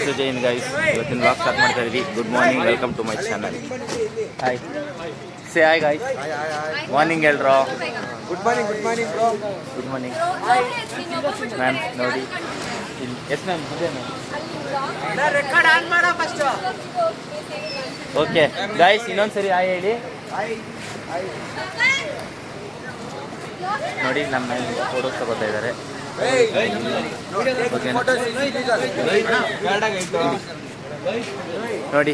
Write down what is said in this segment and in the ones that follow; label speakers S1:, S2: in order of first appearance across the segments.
S1: Also Jai Hind guys. ಇವತ್ತಿನ vlog start ಮಾಡ್ತಾ ಇದ್ದೀವಿ. Good morning, welcome to my channel. Hi, say hi guys. Morning ಎಲ್ರೋ.
S2: Good morning bro.
S1: Good morning ma'am. ನೋಡಿ yes ma'am, ಇದೆ ma'am. Okay guys, ಇನ್ನೊಂದ್ಸರಿ hi ಹೇಳಿ. ನೋಡಿ ನಮ್ಮ ಮೇಲೆ ಫೋಟೋಸ್ ತಗೋತಾ ಇದ್ದಾರೆ. ನೋಡಿ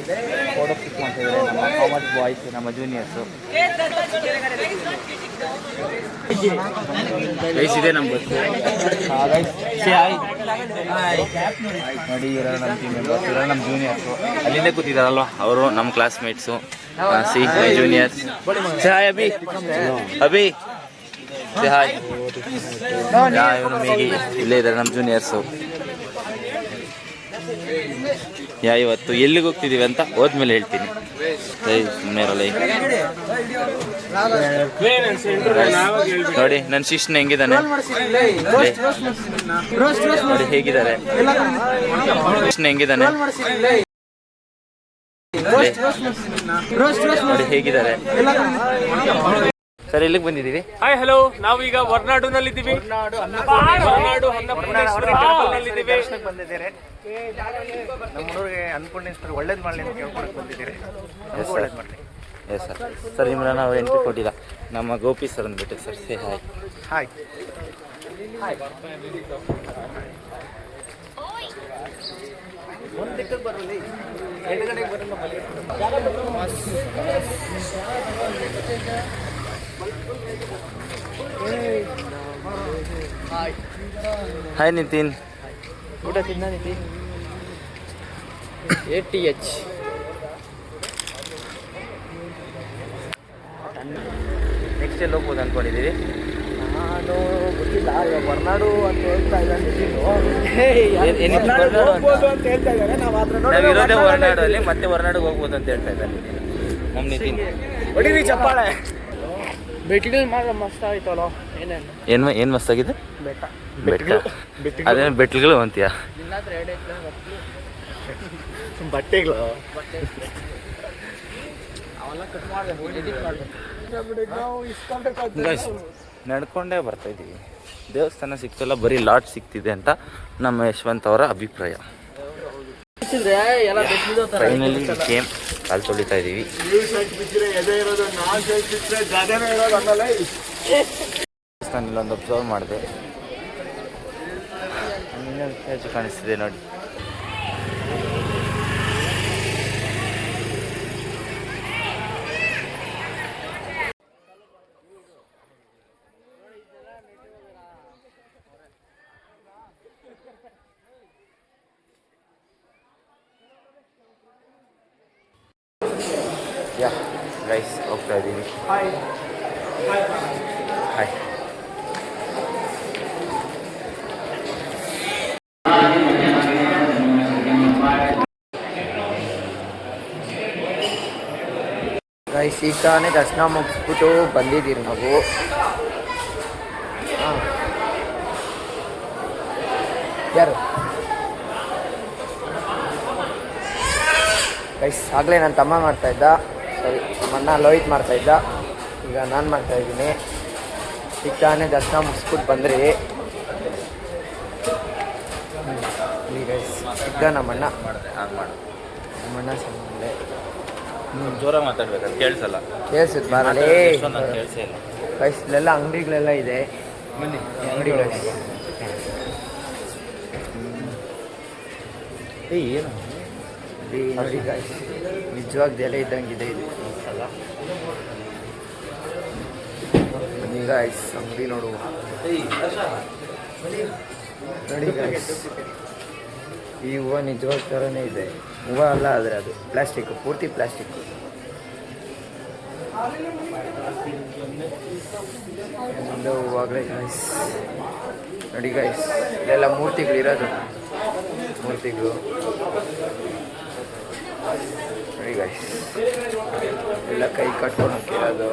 S1: ಫೋಟೋ ಕ್ಲಿಕ್ ಮಾಡ್ತಾ ಇದ್ದಾರೆ ನಮ್ಮ ಕಾಮರ್ಸ್ ಬಾಯ್ಸ್, ನಮ್ಮ ಜೂನಿಯರ್ಸು. ಗೈಸ್ ಇದೆ ನಮ್ಮ ಬಸ್. ನೋಡಿ ಇವರು ನಮ್ಮ ಟೀಮ್ ಮೆಂಬರ್ಸ್, ಇವರು ನಮ್ಮ ಜೂನಿಯರ್ಸು. ಅಲ್ಲಿಂದ ಕೂತಿದ್ದಾರಲ್ವ ಅವರು ನಮ್ಮ classmates. See my juniors. Say hi Abhi. Abhi say hi. ಇವರು ಮೇಗಿ ಇಲ್ಲೇ ಇದ್ದಾರೆ ನಮ್ಮ ಜೂನಿಯರ್ಸು. ಇವತ್ತು ಎಲ್ಲಿಗೆ ಹೋಗ್ತಿದ್ದೀವಿ ಅಂತ ಹೋದ್ಮೇಲೆ ಹೇಳ್ತೀನಿ. ಸುಮ್ಮನೆ ಇರಲ್ಲ. ನೋಡಿ ನನ್ನ ಶಿಷ್ಣ ಹೆಂಗಿದ್ದಾನೆ ನೋಡಿ, ಹೇಗಿದ್ದಾರೆ ಶಿಷ್ಣ ಹೆಂಗಿದ್ದಾನೆ ನೋಡಿ, ಹೇಗಿದ್ದಾರೆ. ಸರ್ ಎಲ್ಲಿಗೆ ಬಂದಿದ್ದೀವಿ?
S3: ಹಾಯ್ ಹಲೋ, ನಾವೀಗ ಹೊರನಾಡುನಲ್ಲಿದ್ದೀವಿ. ಹೊರನಾಡು ಅನ್ನಪೂರ್ಣೇಶ್ವರಿ ಟೆಂಪಲ್ನಲ್ಲಿದ್ದೀವಿ.
S2: ಬಂದಿದ್ದೀರಿ ನಮ್ಮೂರಿಗೆ ಅನ್ನಪೂರ್ಣೇಶ್ವರಿ ಒಳ್ಳೇದು ಮಾಡಲಿ ಅಂತ ಕೇಳ್ಕೊಳಕ್ಕೆ ಬಂದಿದ್ದೀರಿ.
S1: Yes sir. ಸರ್ ನಿಮ್ಮನ್ನ ನಾವು ಎಂಟ್ರಿ ಕೊಟ್ಟಿಲ್ಲ. ನಮ್ಮ ಗೋಪಿ ಸರ್ ಅಂದ್ಬಿಟ್ಟು ಸರ್. Say hi.
S2: ಹಾಯ್. ಒಂದು ದಿಕ್ಕಕ್ಕೆ ಬರಲಿ, ಎಡಗಡೆಗೆ ಬರಲ್ಲ.
S1: ಹಾಯ್ ನಿತಿನ್.
S2: ಊಟ ತಿನ್ನ ನಿತಿನ್. ATH
S1: ನೆಕ್ಸ್ಟ್ ಎಲ್ಲಿ ಹೋಗ್ಬೋದು ಅಂದ್ಕೊಂಡಿದ್ದೀವಿ?
S2: ನಾನು ಗೊತ್ತಿಲ್ಲ. ಇವಾಗ ಹೊರನಾಡು ಅಂತ ಹೇಳ್ತಾ ಇದ್ದಾನೆ.
S1: ನಾವಿರೋದೇ ಹೊರನಾಡು ಅಲ್ಲಿ, ಮತ್ತೆ ಹೊರನಾಡಿಗೆ ಹೋಗ್ಬೋದು ಅಂತ ಹೇಳ್ತಾ ಇದ್ದಾನೆ ನಮ್ಮ ನಿತಿನ್.
S2: ಹೊಡಿರಿ ಚಪ್ಪಾಳೆ. ಬೆಟ್ಟಗಳು ಮಾತ್ರ ಮಸ್ತ್ ಆಯ್ತಲ್ಲ.
S1: ಏನು ಮಸ್ತಾಗಿದೆ?
S2: ಬೆಟ್ಟ.
S1: ಅದೇನು ಬೆಟ್ಲುಗಳು ಅಂತೀಯ?
S2: ಬಟ್ಟೆಗಳು
S1: ನಡ್ಕೊಂಡೇ ಬರ್ತಾ ಇದ್ದೀವಿ. ದೇವಸ್ಥಾನ ಸಿಕ್ತಲ್ಲ, ಬರೀ ಲಾಟ್ ಸಿಗ್ತಿದೆ ಅಂತ ನಮ್ಮ ಯಶವಂತ್ ಅವರ ಅಭಿಪ್ರಾಯ. ಫೈನಲಿ ಕೇಮ್ ಕಾಲು ತೊಳಿತಾ ಇದ್ದೀವಿ. ದೇವಸ್ಥಾನ ಇಲ್ಲೊಂದು ಅಬ್ಸರ್ವ್ ಮಾಡಿದೆ, ಹೆಚ್ಚು ಕಾಣಿಸ್ತಿದೆ ನೋಡಿ. ಯಾ ಗೈಸ್, ಹೋಗ್ತಾ ಇದ್ದೀವಿ. ಹಾಯ್.
S2: ಗೈಸ್, ಈಗ ತಾನೇ ದರ್ಶನ ಮುಗಿಸ್ಬಿಟ್ಟು ಬಂದಿದ್ದೀರಿ ನಾವು. ಯಾರು ಗೈಸ್? ಆಗಲೇ ನನ್ನ ತಮ್ಮ ಮಾಡ್ತಾಯಿದ್ದ, ಸರಿ ನಮ್ಮಣ್ಣ ಲೋಹಿತ್ ಮಾಡ್ತಾಯಿದ್ದ, ಈಗ ನಾನು ಮಾಡ್ತಾಯಿದ್ದೀನಿ. ಈಗ ತಾನೇ ದರ್ಶನ ಮುಗಿಸ್ಬಿಟ್ಟು ಬಂದ್ರಿ. ಗೈಸ್ ಈಗ ನಮ್ಮಣ್ಣ ನಮ್ಮಣ್ಣ ಸಣ್ಣೆ
S1: ಜೋರಾಗಿ ಮಾತಾಡ್ಬೇಕು, ಕೇಳಿಸಲ್ಲ.
S2: ಕೇಳಿಸುತ್ತೆ ಬಾರಲೇ.
S1: ಕೇಳಿಸೇ ಇಲ್ಲ
S2: ಗೈಸ್, ಇಲ್ಲೆಲ್ಲ ಅಂಗಡಿಗಳೆಲ್ಲ ಇದೆ. ಅಂಗಡಿಗಳು
S1: ಏನು
S2: ನೋಡಿ ಗೈಸ್, ನಿಜವಾಗಿ ಎಲೆ ಇದ್ದಂಗಿದೆ ಇದು. ಬನ್ನಿ ಗೈಸ್, ಅಂಗಡಿ ನೋಡುವ. ನೋಡಿ ಗೈಸ್, ಈ ಹೂವು ನಿಜವಾದ ಥರನೇ ಇದೆ. ಹೂವು ಅಲ್ಲ, ಆದರೆ ಅದು ಪ್ಲಾಸ್ಟಿಕ್, ಪೂರ್ತಿ ಪ್ಲಾಸ್ಟಿಕ್. ಒಂದು ಹೂವಾಗಲೇ ಗೈಸ್ ನೋಡಿ ಗೈಸ್, ಇಲ್ಲೆಲ್ಲ ಮೂರ್ತಿಗಳಿರೋದು. ಮೂರ್ತಿಗಳು ನೋಡಿ ಗೈಸ್, ಎಲ್ಲ ಕೈ ಕಟ್ಕೊಂಡು ಹಾಕಿರೋದು.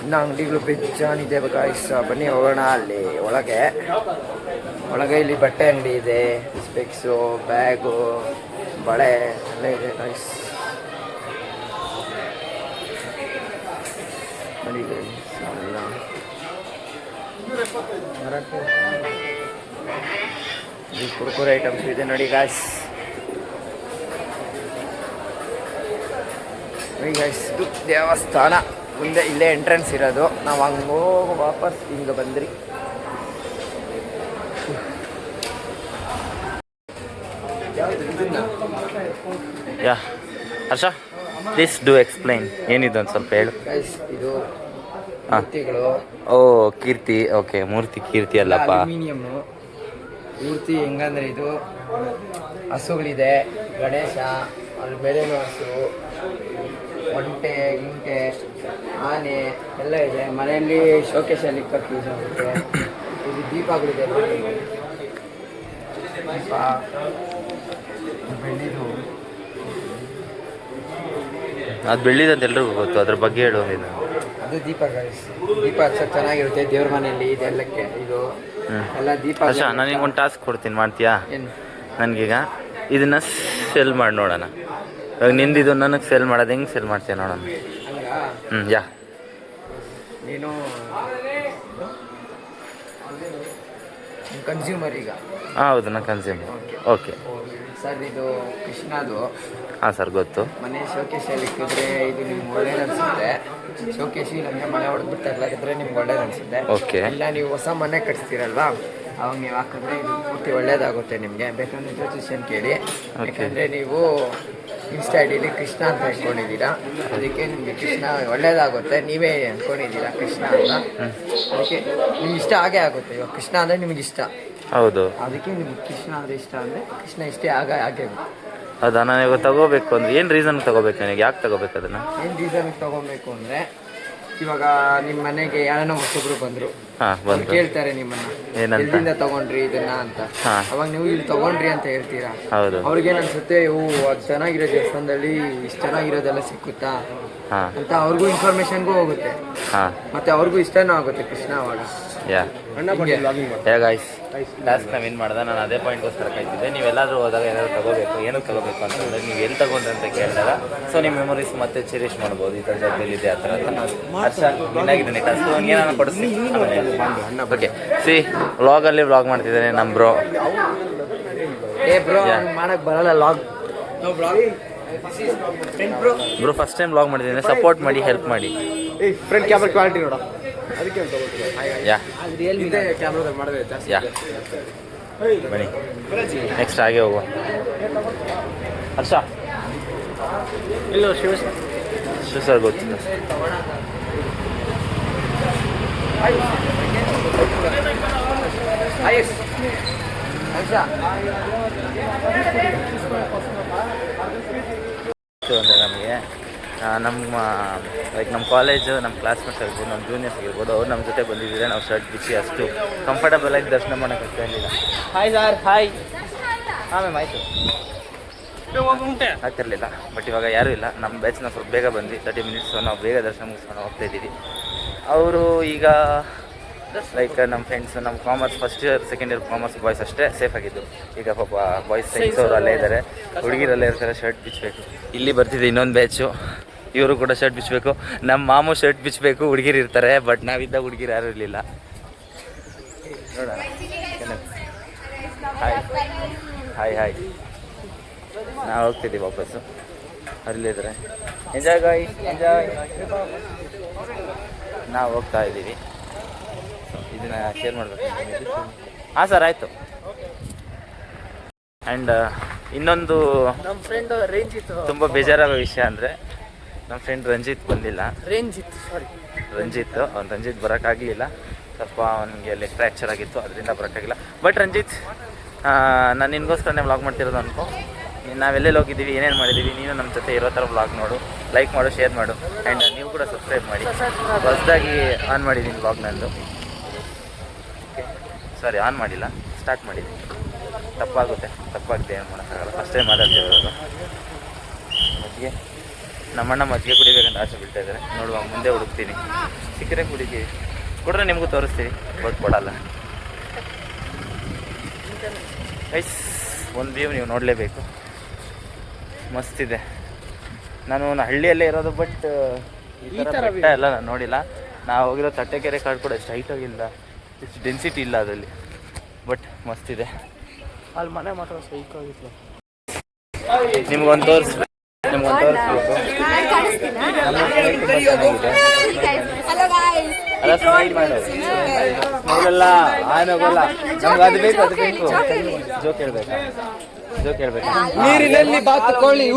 S2: ಇನ್ನು ಅಂಗಡಿಗಳು ಬೆಜ್ಜಾನಿದೆ ಗಾಯ್ಸ್. ಬನ್ನಿ ಹೋಗೋಣ ಅಲ್ಲಿ ಒಳಗೆ. ಇಲ್ಲಿ ಬಟ್ಟೆ ಅಂಗಡಿ ಇದೆ, ಸ್ಪೆಕ್ಸು, ಬ್ಯಾಗು, ಬಳೆ ಎಲ್ಲ ಇದೆ ಗಾಯ್ಸ್. ನೋಡಿ ಈ ಕುರ್ಕುರೆ ಐಟಮ್ಸ್ ಇದೆ ನೋಡಿ ಗಾಯ್ಸ್. ಇದು ದೇವಸ್ಥಾನ ಮುಂದೆ ಇಲ್ಲೇ ಎಂಟ್ರೆನ್ಸ್ ಇರೋದು. ನಾವು ಹಂಗೆ ಹೋಗಿ ವಾಪಸ್ ಹಿಂಗೆ ಬಂದ್ರಿ.
S1: ಯಾ ಹರ್ಷ, ಪ್ಲೀಸ್ ಡೂ ಎಕ್ಸ್ಪ್ಲೈನ್ ಏನಿದು ಒಂದು ಸ್ವಲ್ಪ ಹೇಳು.
S2: ಇದು
S1: ಹಾಂ,
S2: ಮೂರ್ತಿಗಳು.
S1: ಓ ಕೀರ್ತಿ, ಓಕೆ. ಮೂರ್ತಿ ಕೀರ್ತಿ ಅಲ್ಲಪ್ಪ,
S2: ಅಲ್ಯೂಮಿನಿಯಮ್ಮು ಮೂರ್ತಿ. ಹೆಂಗಂದ್ರೆ ಇದು ಹಸುಗಳಿದೆ, ಗಣೇಶ, ಅಲ್ಲಿ ಬೇರೆನೂ ಹಸು, ಒಂಟೆ, ಗಿಂಟೆ, ಆನೆ ಎಲ್ಲ ಇದೆ. ಮನೆಯಲ್ಲಿ ಶೋಕೇಶಲ್ಲಿ ಇಕ್ಕಕ್ಕೆ ಯೂಸ್ ಆಗುತ್ತೆ. ಇದು ದೀಪಗಳಿದೆ, ದೀಪ ಬೆಳ್ಳಿದು.
S1: ಅದು ಬೆಳ್ಳಿದಂತ ಎಲ್ರಿಗೂ ಗೊತ್ತು, ಅದ್ರ ಬಗ್ಗೆ ಹೇಳು.
S2: ಅದು ದೀಪ ಗಾಯ್ಸ್. ದೀಪ ಹಚ್ಚಕ್ಕೆ ಚೆನ್ನಾಗಿರುತ್ತೆ ದೇವ್ರ ಮನೆಯಲ್ಲಿ. ಇದೆಲ್ಲಕ್ಕೆ ಇದು ಎಲ್ಲ ದೀಪ.
S1: ಹರ್ಷ, ನನಗೆ ಒಂದು ಟಾಸ್ಕ್ ಕೊಡ್ತೀನಿ, ಮಾಡ್ತೀಯಾ?
S2: ಏನು?
S1: ನನಗೀಗ ಇದನ್ನ ಸೆಲ್ ಮಾಡಿ ನೋಡೋಣ. ಇವಾಗ ನಿಂದಿದು ನನಗೆ ಸೆಲ್ ಮಾಡೋದು ಹೆಂಗೆ ಸೆಲ್ ಮಾಡ್ತೀಯ ನೋಡೋಣ. ಯಾ
S2: ನೀನು ಕನ್ಸ್ಯೂಮರ್ ಈಗ.
S1: ಹೌದು, ನಾನು ಕನ್ಸ್ಯೂಮರ್. ಓಕೆ
S2: ಸರ್, ಇದು ಕೃಷ್ಣದು.
S1: ಹಾಂ ಸರ್, ಗೊತ್ತು.
S2: ಮನೆ ಶೋಕೇಶಲ್ಲಿ ಇಕ್ಕಿದ್ರೆ ಇದು ನಿಮ್ಗೆ ಒಳ್ಳೇದು ಅನಿಸುತ್ತೆ. ಶೋಕೇಶಿ ನಮಗೆ ಮನೆ ಹೊಡೆದ್ಬಿಟ್ಟು ಇದ್ರೆ ನಿಮ್ಗೆ ಒಳ್ಳೇದು ಅನಿಸುತ್ತೆ.
S1: ಓಕೆ.
S2: ಇಲ್ಲ ನೀವು ಹೊಸ ಮನೆ ಕಟ್ಸ್ತೀರಲ್ವಾ, ಅವಾಗ ನೀವು ಹಾಕಿದ್ರೆ ಇದು ಪೂರ್ತಿ ಒಳ್ಳೇದಾಗುತ್ತೆ ನಿಮಗೆ. ಬೇಕಂದ್ರೆ ಸಜೆಷನ್ ಕೇಳಿ. ಯಾಕಂದರೆ ನೀವು ಇನ್ಸ್ಟಾ ಐಡಿಲಿ ಕೃಷ್ಣ ಅಂತ ಇಟ್ಕೊಂಡಿದ್ದೀರಾ, ಅದಕ್ಕೆ ನಿಮಗೆ ಕೃಷ್ಣ ಒಳ್ಳೇದಾಗುತ್ತೆ. ನೀವೇ ಅಂದ್ಕೊಂಡಿದ್ದೀರಾ ಕೃಷ್ಣ ಅಂತ, ಅದಕ್ಕೆ ನಿಮ್ಗೆ ಇಷ್ಟ ಆಗೇ ಆಗುತ್ತೆ. ಇವಾಗ ಕೃಷ್ಣ ಅಂದರೆ ನಿಮ್ಗೆ ಇಷ್ಟ.
S1: ಹೌದು,
S2: ಅದಕ್ಕೆ ನಿಮ್ಗೆ ಕೃಷ್ಣ ಅಂದರೆ ಇಷ್ಟ ಅಂದರೆ ಕೃಷ್ಣ ಇಷ್ಟೇ ಹಾಗೆ ಆಗುತ್ತೆ.
S1: ಹೌದಾ? ನಾನು ಇವಾಗ ತಗೋಬೇಕು ಅಂದರೆ ಏನು ರೀಸನ್ ತಗೋಬೇಕು? ನನಗೆ ಯಾಕೆ ತಗೋಬೇಕು ಅದನ್ನು?
S2: ಏನು ರೀಸನ್ಗೆ ತೊಗೊಬೇಕು ಅಂದರೆ, ಇವಾಗ ನಿಮ್ಮ ಮನೆಗೆ ಯಾರನ್ನ ಹೊಸಬ್ರು ಬಂದರು, ಕೇಳ್ತಾರೆ ನಿಮ್ಮನ್ನ, ಎಲ್ಲಿಂದ ತಗೊಂಡ್ರಿ ಇದನ್ನ ಅಂತ. ಅವಾಗ ನೀವು ಇಲ್ಲಿ ತಗೊಂಡ್ರಿ ಅಂತ ಹೇಳ್ತೀರಾ. ಅವ್ರಿಗೇನು ಅನ್ಸುತ್ತೆ, ಇವು ಅದು ಚೆನ್ನಾಗಿರೋ ದೇವಸ್ಥಾನದಲ್ಲಿ ಇಷ್ಟು ಚೆನ್ನಾಗಿರೋದೆಲ್ಲ ಸಿಕ್ಕುತ್ತಾ ಅಂತ ಅವ್ರಿಗೂ ಇನ್ಫಾರ್ಮೇಶನ್ಗೂ ಹೋಗುತ್ತೆ. ಮತ್ತೆ ಅವ್ರಿಗೂ ಇಷ್ಟನೂ ಆಗುತ್ತೆ ಕೃಷ್ಣ ಅವಾಗ.
S1: ಟಾಸ್ಕ್ ನಾವು ಏನು ಮಾಡ್ದೆ, ನಾನು ಅದೇ ಪಾಯಿಂಟ್ಗೋಸ್ಕರ ಕಾಯ್ತಿದ್ದೆ. ನೀವೆಲ್ಲಾದರೂ ಹೋದಾಗ ಏನಾದ್ರು ತಗೋಬೇಕು, ಏನಕ್ಕೆ ತಗೋಬೇಕು ಅಂತಂದರೆ, ನೀವು ಎಲ್ಲಿ ತಗೊಂಡ್ರೆ ಅಂತ ಕೇಳಿದಾಗ ಸೊ ನಿಮ್ಮ ಮೆಮೊರೀಸ್ ಮತ್ತೆ ಚೆರಿಶ್ ಮಾಡ್ಬೋದು. ಈ ಥರ ಜಾಗದಲ್ಲಿ ಇದೆ ಆ ಥರ ಅಂತ. ಹರ್ಷ ಏನಾಗಿದ್ದಾನೆ ಟಾಸ್ಕ್ ಏನಾನ ಕೊಡಿಸ್ತೀನಿ. ಓಕೆ, ಸಿ ವ್ಲಾಗಲ್ಲಿ ವ್ಲಾಗ್ ಮಾಡ್ತಿದ್ದಾನೆ ನಮ್ಮ ಬ್ರೋ.
S2: ಮಾಡಕ್ಕೆ ಬರಲ್ಲ log
S1: bro. First time vlog ಮಾಡಿದ್ದೀನಿ, ಸಪೋರ್ಟ್ ಮಾಡಿ, ಹೆಲ್ಪ್ ಮಾಡಿ.
S2: ಫ್ರಂಟ್ ಕ್ಯಾಮ್ರಾ ಕ್ವಾಲಿಟಿ ನೋಡ, ಅದಕ್ಕೆ
S1: ಯಾ
S2: ಕ್ಯಾಮ್ರಾದಲ್ಲಿ ಮಾಡಿದ್ರೆ ಜಾಸ್ತಿ.
S1: ಯಾ ಬನ್ನಿ, ನೆಕ್ಸ್ಟ್ ಹಾಗೆ ಹೋಗುವ. ಹರ್ಷ
S2: ಇಲ್ಲ, ಶಿವ
S1: ಸರ್ ಗೊತ್ತಿಲ್ಲ. ಅಂದರೆ ನಮಗೆ ನಮ್ಮ ಕಾಲೇಜು, ನಮ್ಮ ಕ್ಲಾಸ್ಮೇಟ್ಸ್ ಆಗಿರ್ಬೋದು, ನಮ್ಮ ಜೂನಿಯರ್ಸ್ ಆಗಿರ್ಬೋದು, ಅವ್ರು ನಮ್ಮ ಜೊತೆ ಬಂದಿದ್ದರೆ ನಾವು ಶರ್ಟ್ ಬಿಚ್ಚಿ ಅಷ್ಟು ಕಂಫರ್ಟಬಲ್ ಆಗಿ ದರ್ಶನ ಮಾಡೋಕ್ಕೆ ಆಗ್ತಾ ಇರಲಿಲ್ಲ. Hi sir, hi. ಹಾಂ ಮ್ಯಾಮ್, ಆಯಿತು, ಆಗ್ತಿರಲಿಲ್ಲ. ಬಟ್ ಇವಾಗ ಯಾರೂ ಇಲ್ಲ. ನಮ್ಮ ಬ್ಯಾಚ್ನ ಸ್ವಲ್ಪ ಬೇಗ ಬಂದು 30 ಮಿನಿಟ್ಸ್ ನಾವು ಬೇಗ ದರ್ಶನ ಮುಗಿಸ್ಕೊಂಡು ಹೋಗ್ತಾಯಿದ್ದೀವಿ. ಅವರು ಈಗ ಲೈಕ್ ನಮ್ಮ ಫ್ರೆಂಡ್ಸ್, ನಮ್ಮ commerce first year second year commerce boys ಅಷ್ಟೇ ಸೇಫ್ ಆಗಿದ್ದು. ಈಗ ಪಾಪ ಬಾಯ್ಸ್ ಸೈನ್ಸ್ ಅವರು ಅಲ್ಲೇ ಇದ್ದಾರೆ, ಹುಡುಗಿರಲ್ಲೇ ಇರ್ತಾರೆ. ಶರ್ಟ್ ಬಿಚ್ಚಬೇಕು. ಇಲ್ಲಿ ಬರ್ತಿದೆ ಇನ್ನೊಂದು ಬ್ಯಾಚು, ಇವರು ಕೂಡ ಶರ್ಟ್ ಬಿಚ್ಚಬೇಕು. ನಮ್ಮ ಮಾಮು ಶರ್ಟ್ ಬಿಚ್ಚಬೇಕು, ಹುಡುಗಿರು ಇರ್ತಾರೆ. ಬಟ್ ನಾವಿದ್ದ ಹುಡುಗಿರು ಯಾರೂ ಇರಲಿಲ್ಲ. ನೋಡೋಣ. Hi hi hi. ನಾವು ಹೋಗ್ತಿದ್ದೀವಿ ವಾಪಸ್ಸು. ಅಲ್ಲಿದ್ದಾರೆ. Enjoy guy, enjoy. ನಾವು ಹೋಗ್ತಾ ಇದ್ದೀವಿ. ಇದನ್ನ ಶೇರ್ ಮಾಡಬೇಕು. ಹಾಂ ಸರ್, ಆಯಿತು. ಆ್ಯಂಡ್ ಇನ್ನೊಂದು
S2: ನಮ್ಮ ಫ್ರೆಂಡ್ ರಂಜಿತ್
S1: ತುಂಬ ಬೇಜಾರಾಗೋ ವಿಷಯ ಅಂದರೆ, ನಮ್ಮ ಫ್ರೆಂಡ್ ರಂಜಿತ್ ಬಂದಿಲ್ಲ. ರಂಜಿತ್ ಬರೋಕ್ಕಾಗಲಿಲ್ಲ. ಸ್ವಲ್ಪ ಅವನಿಗೆ ಲೆಗ್ ಫ್ರ್ಯಾಕ್ಚರ್ ಆಗಿತ್ತು, ಅದರಿಂದ ಬರೋಕ್ಕಾಗಿಲ್ಲ. ಬಟ್ ರಂಜಿತ್, ನಾನು ನಿನಗೋಸ್ಕರನೇ ವ್ಲಾಗ್ ಮಾಡ್ತಿರೋದು ಅನ್ಕೋ. ನಾವೆಲ್ಲೆಲ್ಲಿ ಹೋಗಿದ್ದೀವಿ, ಏನೇನು ಮಾಡಿದ್ದೀವಿ, ನೀನು ನಮ್ಮ ಜೊತೆ ಇರೋ ಥರ ವ್ಲಾಗ್ ನೋಡು, ಲೈಕ್ ಮಾಡು, ಶೇರ್ ಮಾಡು. ಆ್ಯಂಡ್ ನೀವು ಕೂಡ ಸಬ್ಸ್ಕ್ರೈಬ್ ಮಾಡಿ. ಹೊಸದಾಗಿ ಆನ್ ಮಾಡಿದ್ದೀನಿ ವ್ಲಾಗ್ ನಂದು. ಸಾರಿ, ಆನ್ ಮಾಡಿಲ್ಲ, ಸ್ಟಾರ್ಟ್ ಮಾಡಿದ್ದೀನಿ. ತಪ್ಪಾಗುತ್ತೆ, ಏನು ಮಾಡೋಕ್ಕಾಗಲ್ಲ. ಫಸ್ಟ್ ಟೈಮ್ ಮಾತಾಡ್ತಿರೋದು. ಅದಕ್ಕೆ ನಮ್ಮಣ್ಣ ಮಜ್ಜಿಗೆ ಕುಡಿಬೇಕಂತ ಆಸೆ ಬೀಳ್ತಾ ಇದ್ದಾರೆ. ನೋಡುವ, ಮುಂದೆ ಹುಡುಕ್ತೀನಿ, ಸಿಕ್ಕರೆ ಕುಡಿತೀವಿ, ಕೊಡ್ರೆ ನಿಮಗೂ ತೋರಿಸ್ತೀವಿ, ಬಟ್ ಕೊಡಲ್ಲ. ಗೈಸ್, ಒಂದು ವ್ಯೂ ನೀವು ನೋಡಲೇಬೇಕು, ಮಸ್ತಿದೆ. ನಾನು ಹಳ್ಳಿಯಲ್ಲೇ ಇರೋದು, ಬಟ್ ಈ ಥರ ಬೆಟ್ಟ ಎಲ್ಲ ನಾನು ನೋಡಿಲ್ಲ. ನಾವು ಹೋಗಿರೋ ತಟ್ಟೆಕೆರೆ ಕಾಡು ಕೂಡ ಎಷ್ಟು ಹೈಟ್ ಆಗಿಲ್ಲ, ಇಷ್ಟು ಡೆನ್ಸಿಟಿ ಇಲ್ಲ ಅದರಲ್ಲಿ, ಬಟ್ ಮಸ್ತಿದೆ.
S3: ಅಲ್ಲಿ ಮನೆ ಮಾತ್ರ ಸೈಕ್ ಆಗಿತ್ತು.
S1: ನಿಮ್ಗೊಂದು ತೋರಿಸ್ಬೇಕು. ಅಲ್ಲ, ಸ್ಮೈಲ್ ಮಾಡೋದು ಸ್ಮೈಲೆಲ್ಲ ಆನೋಗಲ್ಲ. ನಮ್ಗೆ ಅದು ಬೇಕು, ಅದು ಬೇಕು. ಜೋಕ್ ಹೇಳ್ಬೇಕಾ? ಜೋಕ್ ಹೇಳ್ಬೇಕಾ?
S2: ನೀರಿನಲ್ಲಿ ಬಾತುಕೋಳಿ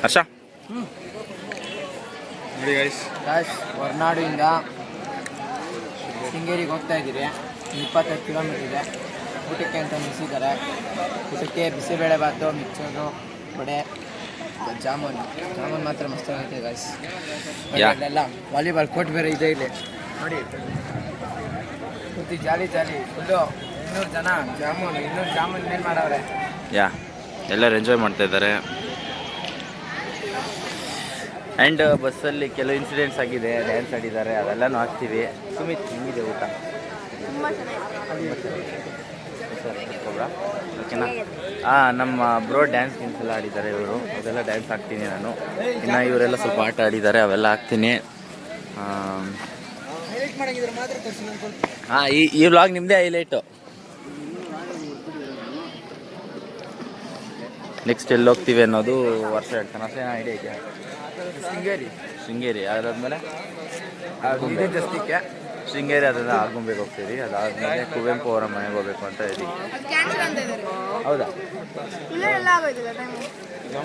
S1: ಹರ್ಷ,
S2: ಹೊರನಾಡಿಂದ ಶೃಂಗೇರಿಗೆ ಹೋಗ್ತಾ ಇದ್ದೀರಿ. 25 ಕಿಲೋಮೀಟರ್ ಇದೆ. ಊಟಕ್ಕೆ ಅಂತ ನಿಲ್ಲಿಸಿದ್ದಾರೆ. ಊಟಕ್ಕೆ ಬಿಸಿಬೇಳೆ ಭಾತು, ಮಿಕ್ಸರು, ವಡೆ, ಜಾಮೂನ್ ಮಾತ್ರ ಮಸ್ತಾಗೈತೆ ಗಾಯ್ಸ್. ಎಲ್ಲ ವಾಲಿಬಾಲ್ ಕೋರ್ಟ್ ಬೇರೆ ಇದೆ ಇಲ್ಲಿ ನೋಡಿ. ಕೂತಿ ಜಾಲಿ ಫುಲ್ಲು 200 ಜನ. ಜಾಮೂನ್ ಏನು ಮಾಡವ್ರೆ.
S1: ಎಲ್ಲರೂ ಎಂಜಾಯ್ ಮಾಡ್ತಾ ಇದ್ದಾರೆ. ಆ್ಯಂಡ್ ಬಸ್ಸಲ್ಲಿ ಕೆಲವು ಇನ್ಸಿಡೆಂಟ್ಸ್ ಆಗಿದೆ, ಡ್ಯಾನ್ಸ್ ಆಡಿದ್ದಾರೆ, ಅದೆಲ್ಲನೂ ಹಾಕ್ತೀವಿ. ಸುಮಿತ್, ಹೆಂಗಿದೆ ಊಟ? ಓಕೆನಾ? ನಮ್ಮ ಬ್ರೋ ಡ್ಯಾನ್ಸ್ ಎಲ್ಲ ಆಡಿದ್ದಾರೆ ಇವರು, ಅದೆಲ್ಲ ಡ್ಯಾನ್ಸ್ ಹಾಕ್ತೀನಿ ನಾನು. ಇನ್ನು ಇವರೆಲ್ಲ ಸ್ವಲ್ಪ ಆಟ ಆಡಿದ್ದಾರೆ, ಅವೆಲ್ಲ ಹಾಕ್ತೀನಿ. ಈ ವ್ಲಾಗ್ ನಿಮ್ಮದೇ ಹೈಲೈಟು. ನೆಕ್ಸ್ಟ್ ಎಲ್ಲಿ ಹೋಗ್ತೀವಿ ಅನ್ನೋದು ವರ್ಷ ಹೇಳ್ತಾನೆ. ಅಷ್ಟೇ ಐಡಿಯಾ ಇದೆಯಾ? ಶೃಂಗೇರಿ ಅದಾದ್ಮೇಲೆ ಶೃಂಗೇರಿ ಅದನ್ನು ಆಗುಂಬೆಗೆ ಹೋಗ್ತೀವಿ. ಅದಾದ್ಮೇಲೆ ಕುವೆಂಪು ಅವರ ಮನೆಗೆ ಹೋಗ್ಬೇಕು ಅಂತ ಇದ್ದೀವಿ. ಹೌದಾ?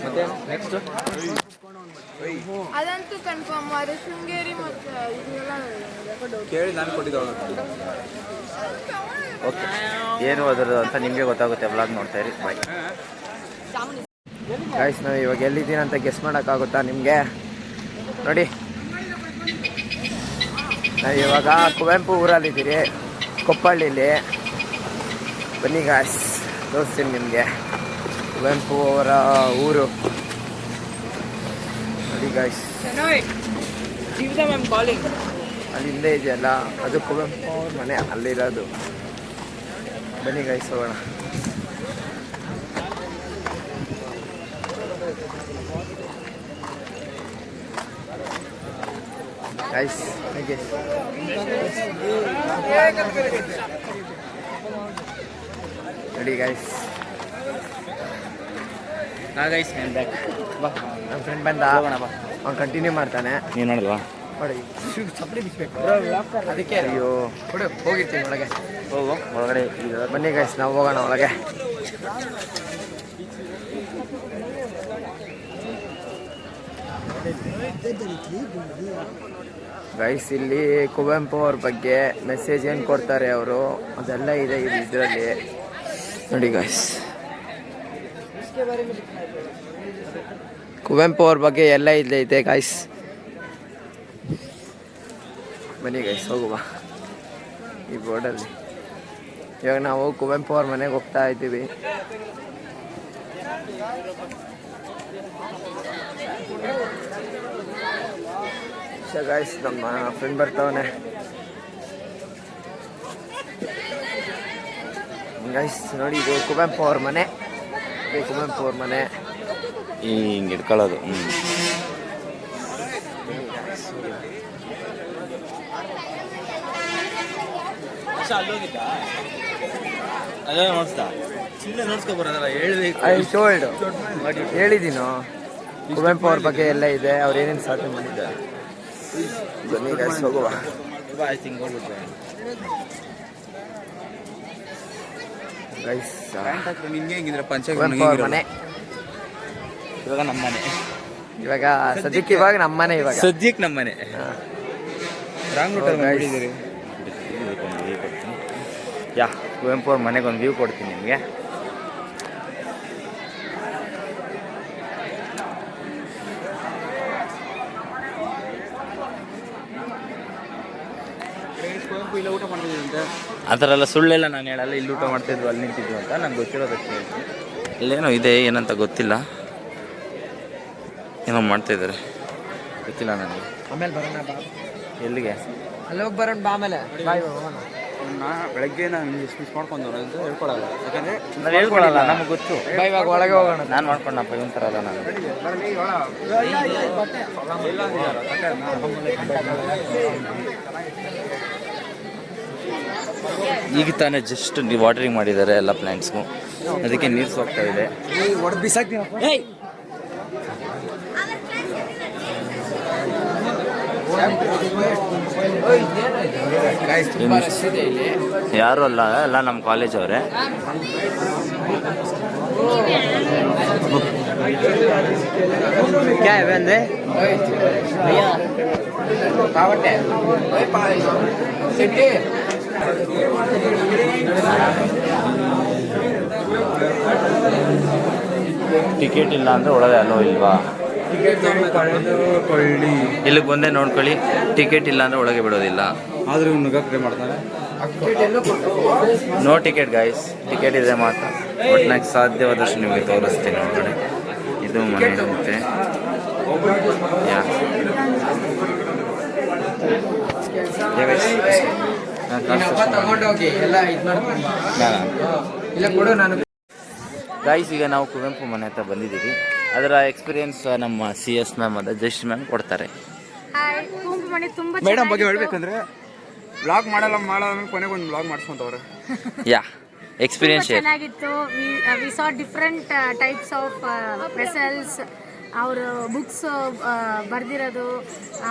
S1: ಮತ್ತೆ ನೆಕ್ಸ್ಟ್
S4: ಅದಂತೂ ಕನ್ಫರ್ಮ್. ಅದು ಶೃಂಗೇರಿ ಮತ್ತು
S2: ಕೇಳಿ ನಾನು ಕೊಟ್ಟಿದ್ದೆ.
S1: ಓಕೆ, ಏನು ಅದರದ್ದು ಅಂತ ನಿಮಗೆ ಗೊತ್ತಾಗುತ್ತೆ. ವ್ಲಾಗ್ ನೋಡ್ತಾ ಇರಿ. ಬಾಯ್
S2: ಗೈಸ್, ನಾವು ಇವಾಗ ಎಲ್ಲಿದ್ದೀನಿ ಅಂತ ಗೆಸ್ ಮಾಡೋಕ್ಕಾಗುತ್ತಾ ನಿಮಗೆ? ನೋಡಿ, ನಾವು ಇವಾಗ ಕುವೆಂಪು ಊರಲ್ಲಿದ್ದೀರಿ, ಕೊಪ್ಪಳ್ಳಿಲಿ. ಬನ್ನಿ ಗಾಯ್ಸ್, ತೋರಿಸ್ತೀನಿ ನಿಮಗೆ ಕುವೆಂಪು ಅವರ ಊರು. ನೋಡಿ ಗಾಯ್ಸ್, ಅಲ್ಲಿ ಹಿಂದೆ ಇದೆಯಲ್ಲ, ಅದು ಕುವೆಂಪು ಅವ್ರ ಮನೆ ಅಲ್ಲಿರೋದು. ಬನ್ನಿ ಗಾಯ್ಸ್, ಹೋಗೋಣ. ಗೈಸ್, ನೋಡಿ ಗೈಸ್,
S1: ಗೈಸ್ ನಾನು ಬ್ಯಾಕ್.
S2: ಬಾ, ನಮ್ಮ ಫ್ರೆಂಡ್ ಬಂದ, ಅವ್ನು ಕಂಟಿನ್ಯೂ ಮಾಡ್ತಾನೆ.
S1: ನೀನು ನೋಡಿಲ್ವಾ?
S2: ನೋಡಿ, ಚಪ್ಪಲಿ ಬಿಚ್ಚಬೇಕು ಅದಕ್ಕೆ. ಅಯ್ಯೋ, ಹೋಗಿರ್ತೀನಿ ಒಳಗೆ.
S1: ಹೋಗು ಒಳಗಡೆ.
S2: ಬನ್ನಿ ಗೈಸ್, ನಾವು ಹೋಗೋಣ ಒಳಗೆ. ಗೈಸ್, ಇಲ್ಲಿ ಕುವೆಂಪು ಅವ್ರ ಬಗ್ಗೆ ಮೆಸೇಜ್ ಏನು ಕೊಡ್ತಾರೆ ಅವರು, ಅದೆಲ್ಲ ಇದೆ ಇದರಲ್ಲಿ. ನೋಡಿ ಗೈಸ್, ಕುವೆಂಪು ಅವ್ರ ಬಗ್ಗೆ ಎಲ್ಲ ಇಲ್ಲೇ ಇದೆ ಗೈಸ್. ಬನ್ನಿ ಗೈಸ್, ಹೋಗುವ ಈ ಬೋರ್ಡಲ್ಲಿ. ಇವಾಗ ನಾವು ಕುವೆಂಪು ಅವ್ರ ಮನೆಗೆ ಹೋಗ್ತಾ ಇದ್ದೀವಿ. ಗೈಸ್, ನಮ್ಮ ಫ್ರೆಂಡ್ ಬರ್ತಾವನೆ. ಗೈಸ್ ನೋಡಿ, ಇದು ಕುವೆಂಪು ಅವ್ರ ಮನೆ. ಕುವೆಂಪು ಅವ್ರ ಮನೆ
S1: ಹಿಂಗೆ ಇಟ್ಕೊಳ್ಳೋದು. ಅದೇ ನೋಡ್ಸ್ತಾ ಸುಮ್ಮನೆ ನೋಡ್ಸ್ಕೊಬರೋದಲ್ಲ,
S2: ಹೇಳಿದ್ದೀನೋ. ಕುವೆಂಪು ಅವ್ರ ಬಗ್ಗೆ ಎಲ್ಲ ಇದೆ, ಅವ್ರು ಏನೇನು ಸಾಧನೆ ಮಾಡಿದ್ದಾರೆ. ಬನ್ನಿ ಗೈಸ್, ಹೋಗುವ. ಗೈಸ್
S3: ನಿಂಗೆ ಹೆಂಗಿದ್ರೆ
S2: ಕುವೆಂಪು ಅವ್ರ ಮನೆ
S1: ಇವಾಗ ನಮ್ಮ ಮನೆ,
S2: ಇವಾಗ ಸದ್ಯಕ್ಕೆ ಇವಾಗ ನಮ್ಮನೆ ಇವಾಗ
S1: ಸದ್ಯಕ್ಕೆ ನಮ್ಮ ಮನೆ.
S3: ರಾಂಗ್ ರೂಟ್ ಅಲ್ಲಿ ಬಂದಿದ್ದೀರಿ.
S1: ಯಾ ಕುವೆಂಪು ಅವ್ರ ಮನೆಗೆ ಒಂದು ವ್ಯೂ ಕೊಡ್ತೀನಿ ನಿಮಗೆ.
S3: ಕುವೆಂಪು ಇಲ್ಲ ಊಟ ಮಾಡ್ತಿದ್ದಂತೆ.
S1: ಆ ಥರ ಎಲ್ಲ ಸುಳ್ಳೆಲ್ಲ ನಾನು ಹೇಳಲ್ಲ. ಇಲ್ಲಿ ಊಟ ಮಾಡ್ತಿದ್ವು, ಅಲ್ಲಿ ನಿಂತಿದ್ವು ಅಂತ ನಂಗೆ ಗೊತ್ತಿರೋದಕ್ಕೆ ಹೇಳ್ತೀನಿ. ಇಲ್ಲೇನೋ ಇದೆ, ಏನಂತ ಗೊತ್ತಿಲ್ಲ, ಏನೋ ಮಾಡ್ತಾಯಿದ್ದಾರೆ, ಗೊತ್ತಿಲ್ಲ ನನಗೆ.
S2: ಆಮೇಲೆ ಬರೋಣ ಬಾ.
S1: ಎಲ್ಲಿಗೆ?
S2: ಅಲ್ಲಿ ಹೋಗಿ ಬರೋಣ ಬಾ. ಆಮೇಲೆ ಬಾಯ್ ಹೋಗೋಣ.
S3: ಬೆಳಗ್ಗೆ ನಾನು ಮಿಸ್ ಮಾಡ್ಕೊಂಡು ಅಂತ ಹೇಳ್ಕೊಡಲ್ಲ, ಯಾಕಂದ್ರೆ
S1: ನಾವು ಹೇಳ್ಕೊಡಲ್ಲ, ನಮಗೆ ಗೊತ್ತು.
S2: ಬಾ ಇವಾಗ ಒಳಗೆ ಹೋಗೋಣ.
S1: ನಾನು ಮಾಡ್ಕೊಂಡಪ್ಪ ಇವನ್ ಥರ ಅಲ್ಲ ನಾನು. ಈಗ ತಾನೇ ಜಸ್ಟ್ ವಾಟರಿಂಗ್ ಮಾಡಿದ್ದಾರೆ ಎಲ್ಲ ಪ್ಲ್ಯಾಂಟ್ಸ್ಗೂ, ಅದಕ್ಕೆ ನೀರು ಸೋಗ್ತಾ ಇದೆ.
S3: ಹೊಡೆದು ಬಿಸಾಕ್ತೀನಿ.
S2: ಗೈಸ್ ತುಂಬಾ ರಶ್ ಇದೆ ಇಲ್ಲಿ.
S1: ಯಾರು ಅಲ್ಲ, ಎಲ್ಲ ನಮ್ಮ ಕಾಲೇಜ್ ಅವರೇ.
S2: क्या है बंदे भैया पावटे ओए पाई सिटी
S1: ಟಿಕೆಟ್ ಇಲ್ಲ ಅಂದರೆ ಒಳಗೆ ಅಲ್ಲೋ ಇಲ್ವಾ? ಇಲ್ಲಿಗೆ ಬಂದೇ ನೋಡ್ಕೊಳ್ಳಿ. ಟಿಕೆಟ್ ಇಲ್ಲ ಅಂದರೆ ಒಳಗೆ ಬಿಡೋದಿಲ್ಲ.
S3: ಆದರೂ ನುಗ್ಗ ಟ್ರೈ ಮಾಡ್ತಾನೆ.
S1: ನೋ ಟಿಕೆಟ್ ಗೈಸ್, ಟಿಕೆಟ್ ಇದೆ ಮಾತ್ರ. ಒಟ್ನಾಗ ಸಾಧ್ಯವಾದಷ್ಟು ನಿಮಗೆ ತೋರಿಸ್ತೀನಿ ಒಳಗಡೆ. ಇದು ಮನೆ ಇರುತ್ತೆ. ಯಾ
S2: ತಗೊಂಡೋಗಿ ಎಲ್ಲ ಇದು ಮಾಡ್ಕೊಂಡು ಇಲ್ಲ ಕೊಡು ನಾನು.
S1: ಗೈಸ್ ಈಗ ನಾವು ಕುವೆಂಪು ಮನೆ ಹತ್ರ ಬಂದಿದ್ದೀವಿ. ಅದರ ಎಕ್ಸ್ಪೀರಿಯನ್ಸ್ ನಮ್ಮ CS ಮ್ಯಾಮ್ ಅದ ಜಸ್ಟ್ ಮ್ಯಾಮ್ ಕೊಡ್ತಾರೆ.
S4: ಕುವೆಂಪು ಮನೆ ತುಂಬಾ
S3: ಮೇಡಮ್ ಬಗ್ಗೆ ಹೇಳ್ಬೇಕಂದ್ರೆ ಬ್ಲಾಗ್ ಮಾಡಲ್ಲ ಕೊನೆಗೆ ಒಂದು ಬ್ಲಾಗ್ ಮಾಡಿಸ್ಕೊಂತವ್ರೆ.
S1: ಯಾ ಎಕ್ಸ್ಪೀರಿಯನ್ಸ್
S4: ಚೆನ್ನಾಗಿತ್ತು. We saw different types of vessels. ಅವರು ಬುಕ್ಸ್ ಬರ್ದಿರೋದು,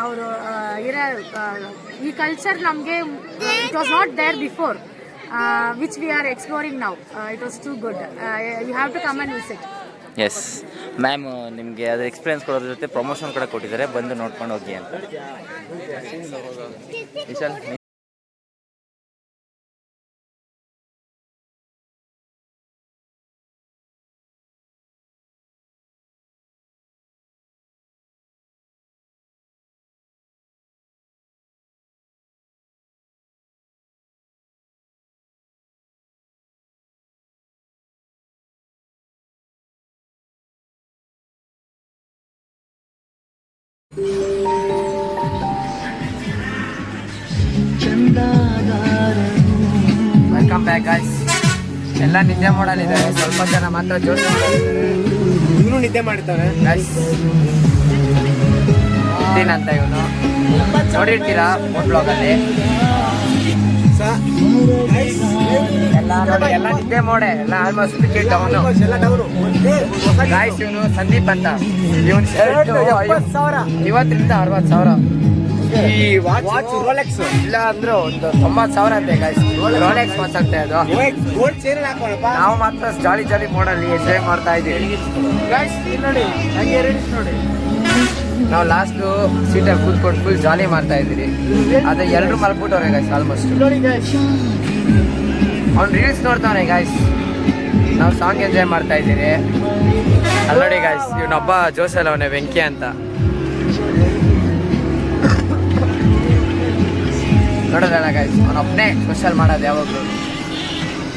S4: ಅವರು ಇರೋ ಈ ಕಲ್ಚರ್ ನಮಗೆ it was not there before, which we are exploring now. It was too good. You have to come and visit.
S1: Yes ma'am, ನಿಮಗೆ ಅದು experience ಕೊಡೋದ್ರ ಜೊತೆ ಪ್ರಮೋಷನ್ ಕೂಡ ಕೊಟ್ಟಿದ್ದಾರೆ, ಬಂದು ನೋಡ್ಕೊಂಡು ಹೋಗಿ ಅಂತ. Vishal
S2: welcome back guys. ಎಲ್ಲ ನಿದ್ದೆ ಮಾಡಲಿದ್ದಾರೆ, ಸ್ವಲ್ಪ ಜನ ಮಾತ್ರ ಜೋಶ್
S3: ಇವನು ನಿದ್ದೆ ಮಾಡ್ತಾನೆ
S2: ಗೈಸ್. ಅಂತ ಇವನು ನೋಡಿರ್ತೀರಾ ಫೋನ್ ಬ್ಲಾಗಲ್ಲಿ. ಎಲ್ಲ ನೋಡಿ, ಎಲ್ಲ ನಿದ್ದೆ ಮೋಡೆ, ಎಲ್ಲ ಆಲ್ಮೋಸ್ಟ್ ಟಿಕೆಟ್ ಅವನು ಗಾಯ್ಸ್. ಇವನು ಸಂದೀಪ್ ಅಂತ. ಇವನ್ 50,000 60,000. ಈ ವಾಚ್ ರೋಲೆಕ್ಸ್ ಇಲ್ಲ ಅಂದ್ರೆ ಒಂದು 90,000 ಅಂತೆ ಗಾಯ್ಸ್. ರೋಲೆಕ್ಸ್ ವಾಚ್ ಆಗ್ತಾ ಇದು. ನಾವು ಮಾತ್ರ ಜಾಲಿ ಜಾಲಿ ಮೋಡಲ್ಲಿ ಎಂಜಾಯ್ ಮಾಡ್ತಾ ಇದೀವಿ ಗಾಯ್ಸ್. ನೋಡಿ ಹಂಗೆ ರೀಲ್ಸ್ ನೋಡಿ. ನಾವು ಲಾಸ್ಟ್ ಸೀಟಲ್ಲಿ ಕೂತ್ಕೊಂಡು ಫುಲ್ ಜಾಲಿ ಮಾಡ್ತಾ ಇದ್ದೀವಿ. ಅದೇ ಎಲ್ಲರೂ ಮಲ್ಬಿಟ್ಟವ್ರೆ ಗಾಯ್ಸ್ ಆಲ್ಮೋಸ್ಟ್. ಅವ್ನು ರೀಲ್ಸ್ ನೋಡ್ತಾವನೆ ಗಾಯ್ಸ್, ನಾವು ಸಾಂಗ್ ಎಂಜಾಯ್ ಮಾಡ್ತಾ ಇದ್ದೀವಿ. ಅಲ್ಲಿ ನೋಡಿ ಗಾಯ್ಸ್, ಇವನೊಬ್ಬ ಜೋಸಲ್ ಅವನೇ, ವೆಂಕಿ ಅಂತ. ನೋಡೋದಲ್ಲ ಗಾಯ್ಸ್, ಅವನೊಬ್ಬನೇ ಸ್ಪೆಷಲ್ ಮಾಡೋದು ಯಾವಾಗಲೂ.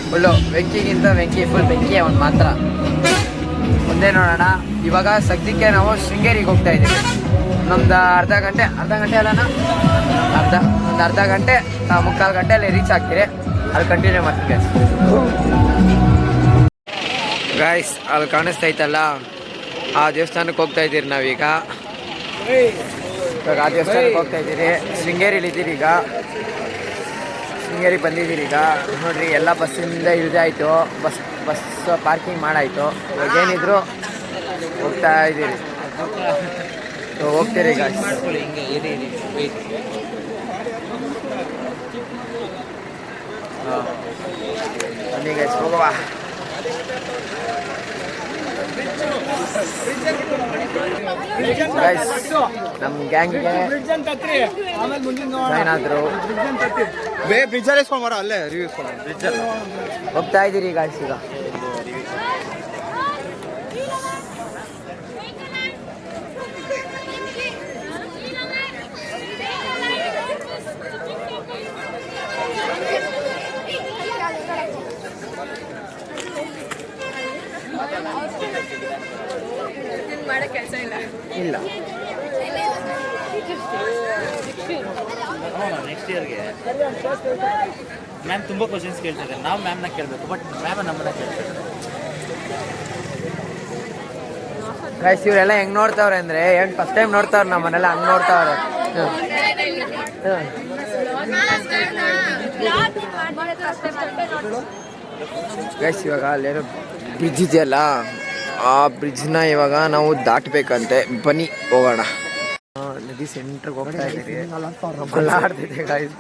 S2: ಫುಲ್ಲು ವೆಂಕಿಗಿಂತ ವೆಂಕಿ ಫುಲ್ ಬೆಂಕಿ ಅವನು ಮಾತ್ರ. ಮುಂದೆ ನೋಡೋಣ. ಇವಾಗ ಸದ್ಯಕ್ಕೆ ನಾವು ಶೃಂಗೇರಿಗೆ ಹೋಗ್ತಾ ಇದ್ದೀವಿ. ನಮ್ದು ಅರ್ಧ ಗಂಟೆ ಅಲ್ಲನ ಒಂದು ಅರ್ಧ ಗಂಟೆ ಮುಕ್ಕಾಲು ಗಂಟೆಯಲ್ಲಿ ರೀಚ್ ಆಗ್ತೀರಿ. ಅಲ್ಲಿ ಕಂಟಿನ್ಯೂ ಮಾಡ್ತೀವಿ ಗಾಯ್ಸ್. ಅಲ್ಲಿ ಕಾಣಿಸ್ತಾ ಇತ್ತಲ್ಲ, ಆ ದೇವಸ್ಥಾನಕ್ಕೆ ಹೋಗ್ತಾ ಇದ್ದೀರಿ ನಾವೀಗ. ಇವಾಗ ಆ ದೇವಸ್ಥಾನಕ್ಕೆ ಹೋಗ್ತಾ ಇದ್ದೀರಿ. ಶೃಂಗೇರಿಲಿ ಇದ್ದೀರಿ ಈಗ. ಶೃಂಗೇರಿಗೆ ಬಂದಿದ್ದೀರಿ ಈಗ. ನೋಡ್ರಿ, ಎಲ್ಲ ಬಸ್ಸಿಂದ ಇಳಿದಾಯಿತು, ಬಸ್ ಪಾರ್ಕಿಂಗ್ ಮಾಡಾಯಿತು. ಇವಾಗ ಏನಿದ್ರು ಹೋಗ್ತಾ ಇದ್ದೀರಿ, ಹೋಗ್ತೀರಿ ಈಗ. ಬನ್ನಿ ಗೈಸ್ ಹೋಗುವ. ಗೈಸ್ ನಮ್ಮ ಗ್ಯಾಂಗ್ಗೆ ಜಾಯ್ನ್ ಆದ್ರು.
S3: ಬ್ರಿಡ್ಜಲ್ಲಿ ಇಸ್ಕೊಂಡು ಬರೋ ಅಲ್ಲೇ ರಿವ್ಯೂ
S2: ಹೋಗ್ತಾ ಇದ್ದೀರಿ ಗೈಸ್ ಈಗ. ಇಲ್ಲ
S1: ನೆಕ್ಸ್ಟ್ ಇಯರ್ಗೆ ಮ್ಯಾಮ್ ತುಂಬ ಕ್ವಶನ್ಸ್ ಕೇಳ್ತಾರೆ. ನಾವು ಮ್ಯಾಮ್ನ ಕೇಳಬೇಕು, ಬಟ್ ಮ್ಯಾಮ್ ನಮ್ಮನ್ನ ಕೇಳ್ತಾರೆ.
S2: ಗೈಸ್ ಇವರೆಲ್ಲ ಹೆಂಗ್ ನೋಡ್ತಾವ್ರೆ ಅಂದ್ರೆ ಏನ್ ಫಸ್ಟ್ ಟೈಮ್ ನೋಡ್ತಾವ್ರೆ, ನಮ್ಮನ್ನೆಲ್ಲ ಹಂಗ್ ನೋಡ್ತಾವ್ರೆ. ಗೈಸ್ ಇವಾಗ ಅಲ್ಲೇನೋ ಬ್ರಿಡ್ಜ್ ಇದೆಯಲ್ಲ, ಆ ಬ್ರಿಡ್ಜ್ನ ಇವಾಗ ನಾವು ದಾಟಬೇಕಂತೆ. ಬನ್ನಿ ಹೋಗೋಣ. ನದಿ ಸೆಂಟ್ರಿಗೆ ಹೋಗ್ತಾ ಇದ್ದೀವಿ. ಅಲ್ಲಾಡ್ತೈತೆ ಗಾಯ್ಸ್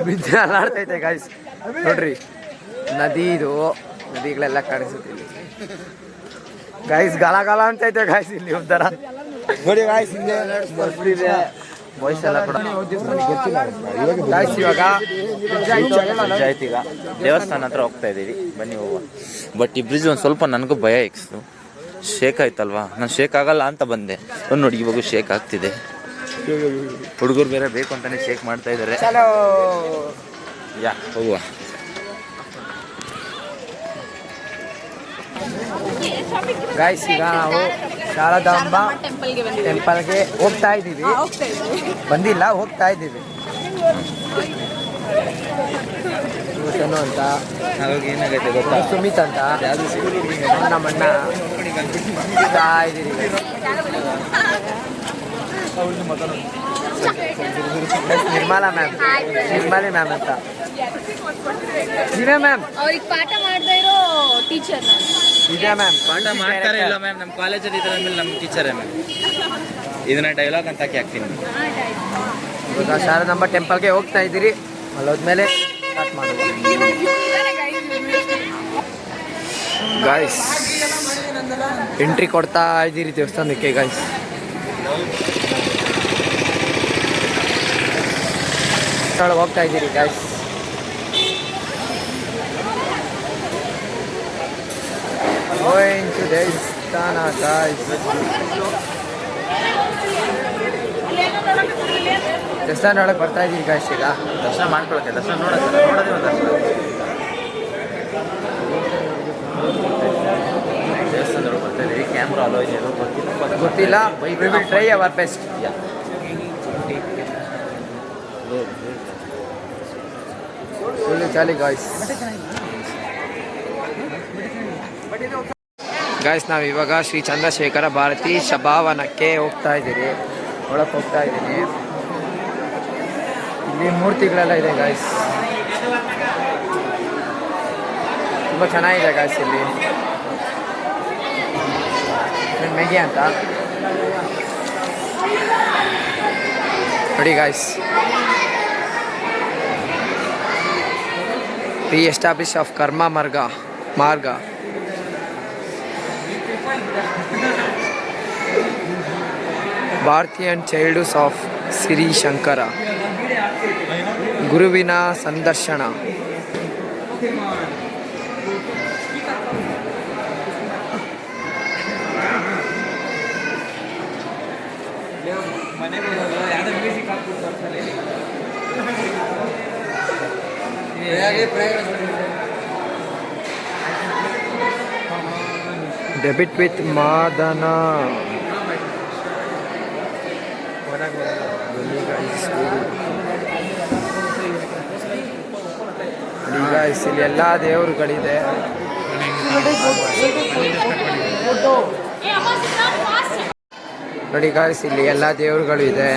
S2: ಬ್ರಿಡ್ಜ್ ಅಲ್ಲಾಡ್ತೈತೆ ಗಾಯ್ಸ್. ನೋಡ್ರಿ ನದಿ, ಇದು ನದಿಗಳೆಲ್ಲ ಕಾಣಿಸುತ್ತಿಲ್ಲ ಗಾಯ್ಸ್. ಗಾಲ ಅಂತೈತೆ ಗಾಯ್ಸ್ ಇಲ್ಲಿ ಒಂಥರ. ನೋಡಿ ಗಾಯ್ಸ್ ಹಿಂದೆ ವಾಯ್ಸ್ ಎಲ್ಲ ಕೂಡ ಗಾಯ್ಸ್. ಇವಾಗ
S1: ಆಯ್ತು, ಈಗ ದೇವಸ್ಥಾನ ಹತ್ರ ಹೋಗ್ತಾ ಇದ್ದೀವಿ. ಬನ್ನಿ ಹೋಗುವ. ಬಟ್ ಈ ಬ್ರಿಡ್ಜ್ ಒಂದು ಸ್ವಲ್ಪ ನನಗೂ ಭಯ ಇಕ್ಸ್ತು. ಶೇಕ್ ಆಯ್ತಲ್ವಾ, ನಾನು ಶೇಕ್ ಆಗಲ್ಲ ಅಂತ ಬಂದೆ. ಒಂದು ನೋಡಿ ಇವಾಗ ಶೇಕ್ ಆಗ್ತಿದೆ. ಹುಡುಗರು ಬೇರೆ ಬೇಕು ಅಂತಾನೆ ಶೇಕ್ ಮಾಡ್ತಾ ಇದ್ದಾರೆ. ಯಾ ಹೋಗುವ.
S2: ಗಾಯ್ಸ್ ಈಗ ನಾವು ಶಾರದಾಂಬ ಟೆಂಪಲ್ಗೆ ಹೋಗ್ತಾ ಇದ್ದೀವಿ. ಬಂದಿಲ್ಲ, ಹೋಗ್ತಾ ಇದ್ದೀವಿ. ಅಂತ
S1: ಏನಾಗೈತೆ ಗೊತ್ತಾ,
S2: ಸುಮಿತ್ ಅಂತ ನಮ್ಮಣ್ಣ ಹೋಗ್ತಾ ಇದ್ದೀರಿ. ನಿರ್ಮಲಾ ಮ್ಯಾಮ್ ಅಂತ. ಇದೇ ಮ್ಯಾಮ್
S4: ಅವ್ರಿಗೆ ಪಾಠ ಮಾಡ್ತಾ ಇರೋ ಟೀಚರ್.
S2: ಇದೇ ಮ್ಯಾಮ್
S1: ಪಾಠ ಮಾಡ್ತಾರೆ ಇಲ್ಲ ಮ್ಯಾಮ್, ನಮ್ಮ ಕಾಲೇಜಲ್ಲಿ ಇದ್ರೆ ಮೇಲೆ ನಮ್ಮ ಟೀಚರೇ ಮ್ಯಾಮ್. ಇದನ್ನ ಡೈಲಾಗ್ ಅಂತ ಹಾಕ್ತೀನಿ.
S2: ಇವಾಗ ಶಾರದಾಂಬ ಟೆಂಪಲ್ಗೆ ಹೋಗ್ತಾ ಇದ್ದೀರಿ. ಅಲ್ಲೋದ್ಮೇಲೆ ಸ್ಟಾರ್ಟ್ ಮಾಡುವ. ಗಾಯ್ಸ್ ಎಂಟ್ರಿ ಕೊಡ್ತಾ ಇದ್ದೀರಿ ದೇವಸ್ಥಾನಕ್ಕೆ ಗಾಯ್ಸ್. ಹೋಗ್ತಾ ಇದ್ದೀರಿ ಗಾಯ್ಸ್. Going to ದೇವಸ್ಥಾನ ಗಾಯ್ಸ್. ದೇವಸ್ಥಾನ ಒಳಗೆ ಬರ್ತಾ ಇದ್ದೀರಿ ಗಾಯ್ಸ್. ಈಗ
S1: ದರ್ಶನ ಮಾಡ್ಕೊಳಕ್ಕೆ, ದರ್ಶನ ನೋಡೋದೇ ಒಂದು ದರ್ಶನ. ದೇವಸ್ಥಾನದೊಳಗೆ ಬರ್ತಾ ಇದ್ದೀವಿ. ಕ್ಯಾಮ್ರಾ ಅಲೋ ಇದೆಯೋ
S2: ಗೊತ್ತಿಲ್ಲ. We will try our best. Full ಚಾಲಿ ಗಾಯ್ಸ್. ಗಾಯ್ಸ್ ನಾವು ಇವಾಗ ಶ್ರೀ ಚಂದ್ರಶೇಖರ ಭಾರತಿ ಸಭಾವನಕ್ಕೆ ಹೋಗ್ತಾ ಇದ್ದೀರಿ. ಒಳಗೆ ಹೋಗ್ತಾ ಇದ್ದೀನಿ. ಇಲ್ಲಿ ಮೂರ್ತಿಗಳೆಲ್ಲ ಇದೆ ಗಾಯ್ಸ್. ತುಂಬ ಚೆನ್ನಾಗಿದೆ ಗಾಯ್ಸ್. ಇಲ್ಲಿ ಮೆಗಿ ಅಂತ ನೋಡಿ guys. re-establish of karma marga. ಭಾರತೀಯನ್ ಚೈಲ್ಡ್ಸ್ ಆಫ್ ಶ್ರೀ ಶಂಕರ. ಗುರುವಿನ ಸಂದರ್ಶನ. Debate with Madana. ಈಗ ಇಲ್ಲಿ ಎಲ್ಲ ದೇವರುಗಳಿದೆ. ನೋಡಿ ಗಾಯ್ಸ್ ಇಲ್ಲಿ ಎಲ್ಲ ದೇವರುಗಳು ಇದೆ.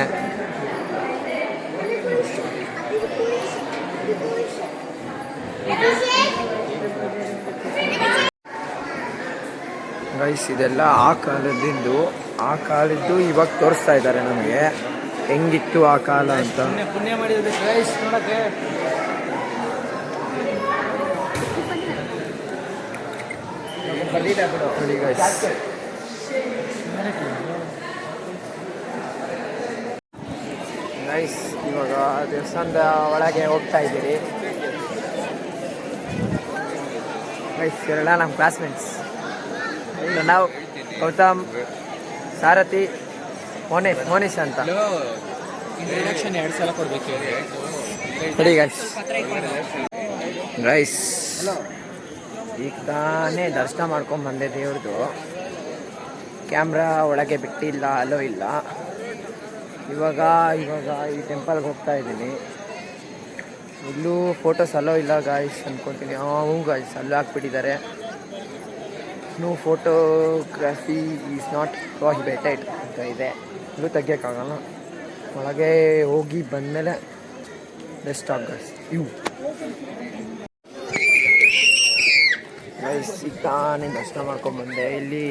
S2: ಗೈಸ್ ಇದೆಲ್ಲ ಆ ಕಾಲದ್ದು ಇವಾಗ ತೋರಿಸ್ತಾ ಇದ್ದಾರೆ ನಮಗೆ ಹೆಂಗಿತ್ತು ಆ ಕಾಲ ಅಂತ. ಬರ್ದಿದ್ದೆ ಬಿಡು ನೋಡಿ ಗೈಸ್. ಗೈಸ್ ಇವಾಗ ದೇವಸ್ಥಾನದ ಒಳಗೆ ಹೋಗ್ತಾ ಇದ್ದೀರಿ ಗೈಸ್. ಇವರೆಲ್ಲ ನಮ್ಮ ಕ್ಲಾಸ್ಮೇಟ್ಸ್. ನಾವು ಗೌತಮ್, ಸಾರಥಿ, ಮೋನಿಶ್ ಅಂತ.
S3: ಇಂಟ್ರಡಕ್ಷನ್ 2 ಸಲ ಕೊಡ್ಬೇಕು
S2: ನೋಡಿ ಗೈಸ್. ಗೈಸ್ ಈಗ ತಾನೇ ದರ್ಶನ ಮಾಡ್ಕೊಂಡು ಬಂದೆ ದೇವ್ರದ್ದು. ಕ್ಯಾಮ್ರಾ ಒಳಗೆ ಬಿಟ್ಟಿಲ್ಲ, ಅಲೋ ಇಲ್ಲ. ಇವಾಗ ಈ ಟೆಂಪಲ್ಗೆ ಹೋಗ್ತಾ ಇದ್ದೀನಿ. ಇಲ್ಲೂ ಫೋಟೋಸ್ ಅಲೋ ಇಲ್ಲ ಗಾಯ್ಸ್ ಅಂದ್ಕೊತೀನಿ. ಹ್ಞೂ ಗಾಯ್ಸ್, ಅಲ್ಲೂ ಹಾಕ್ಬಿಟ್ಟಿದ್ದಾರೆ. No photography is not prohibited ಅಂತ ಇದೆ. ಇಲ್ಲೂ ತೆಗಿಯೋಕ್ಕಾಗಲ್ಲ. ಒಳಗೆ ಹೋಗಿ ಬಂದಮೇಲೆ ಬೆಸ್ಟ್ ಆಫ್ ಗೈಸ್. ಗೈಸ್ ಈಗ ತಾನೇ ದರ್ಶನ ಮಾಡ್ಕೊಂಡ್ಬಂದೆ. ಇಲ್ಲಿ